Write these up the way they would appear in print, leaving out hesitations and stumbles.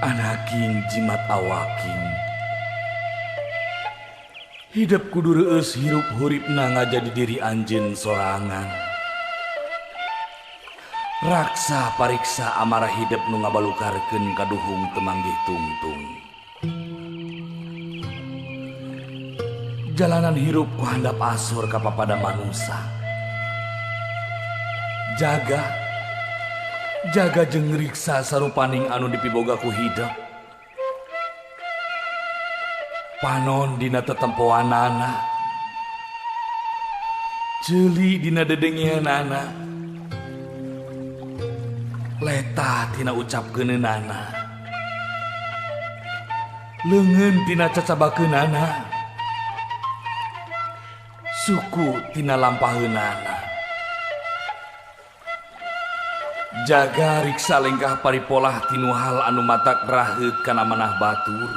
Anaking jimat awaking hidup kudu reueus hirup huripna ngajadi diri anjeun sorangan. Raksa pariksa amarah hidup nu ngabalukarkeun kaduhung temanggih tungtung. Jalanan hirup ku handap asur ka papada manusia. Jaga jeung riksa sarupaning anu dipiboga ku hidup. Panon dina tetempoanana, ceuli dina dedengeunana, letah tina ucapkeunana, leungeun tina cacabakeunana, suku tina lampaheunana. Jaga riksa lengkah paripolah tinu hal anu matak raheut kana manah batur.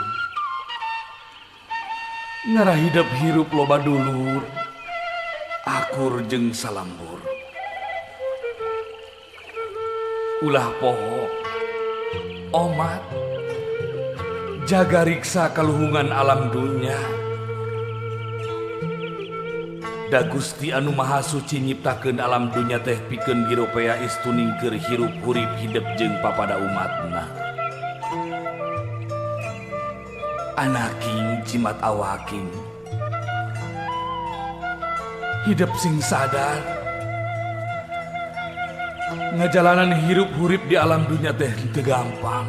Ngarah hidup hirup loba dulur, akur jeung salambur. Ulah poho, omat, jaga riksa kaluhungan alam dunya. Da Gusti anu Maha Suci nyiptakeun alam dunya teh pikeun diropea istuning keur hirup hurip hidup jeung papada umatna. Anaking jimat awaking hidup sing sadar ngajalanan hirup hurip di alam dunya teh teu gampang.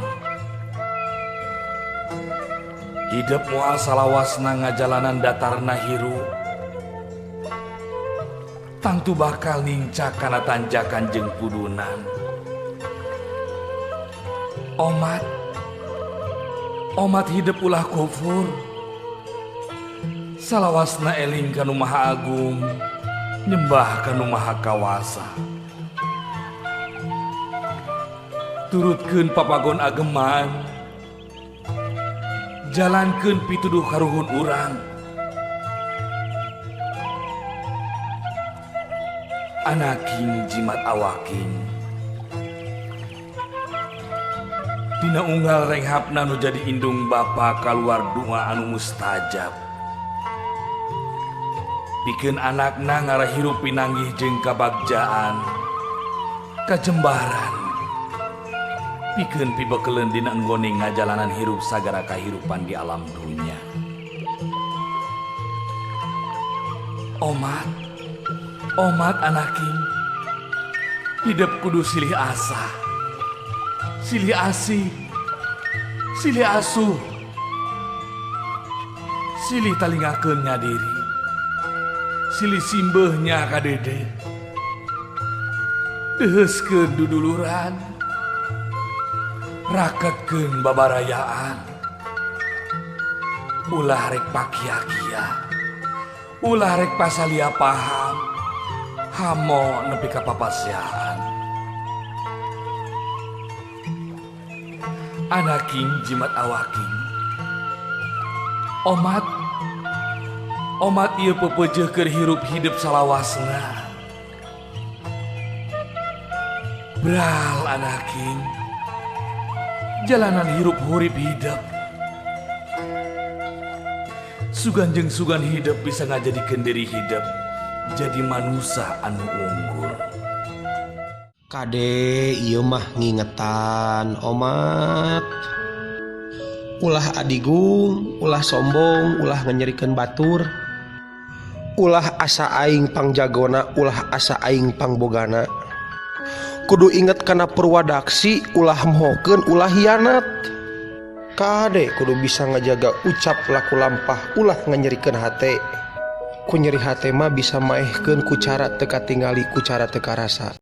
Hidup moal salawasna ngajalanan datarna hirup tangtu bakal nincak kana tanjakan jeung pudunan. Omat hidup ulah kufur, salawasna eling kanu Maha Agung, nyembah kanu Maha Kawasa. Turutkeun papagon ageman, jalankeun pituduh karuhun urang. Anaking jimat awaking dina unggal renghapna nu jadi indung bapa kaluar doa anu mustajab. Pikeun anakna ngarah hirup pinanggih jeung kabagjaan, kajembaran. Pikeun pibekeleun dina enggone ngajalanan hirup sagara kahirupan di alam dunya. Omat anaking hidup kudu silih asa, silih asih, silih asuh, silih talingakeun ngadiri, silih simbeuhnya kadede, deheuskeun duduluran, raketkeun babarayaan, ulah rek pakia-kia, ulah rek pasalia paham, hamo nepi ka papasiaan. Anaking jimat awaking omat ieu pepeujeuh keur hirup hidup salawasna. Bral anaking jalanan hirup hurip hidup, sugan jeung sugan hidup bisa ngajadikeun diri hidup jadi manusia anu unggul. Kade ieu mah ngingetan omat. Ulah adigung, ulah sombong, ulah nganyerikeun batur. Ulah asa aing pangjagona, ulah asa aing pangbogana. Kudu inget kana purwadaksi, ulah mohokeun, ulah hianat. Kade kudu bisa ngajaga ucap laku lampah, ulah nganyerikeun hate. Ku nyeri hate mah bisa maehkeun ku cara teu katingali ku cara teu karasa.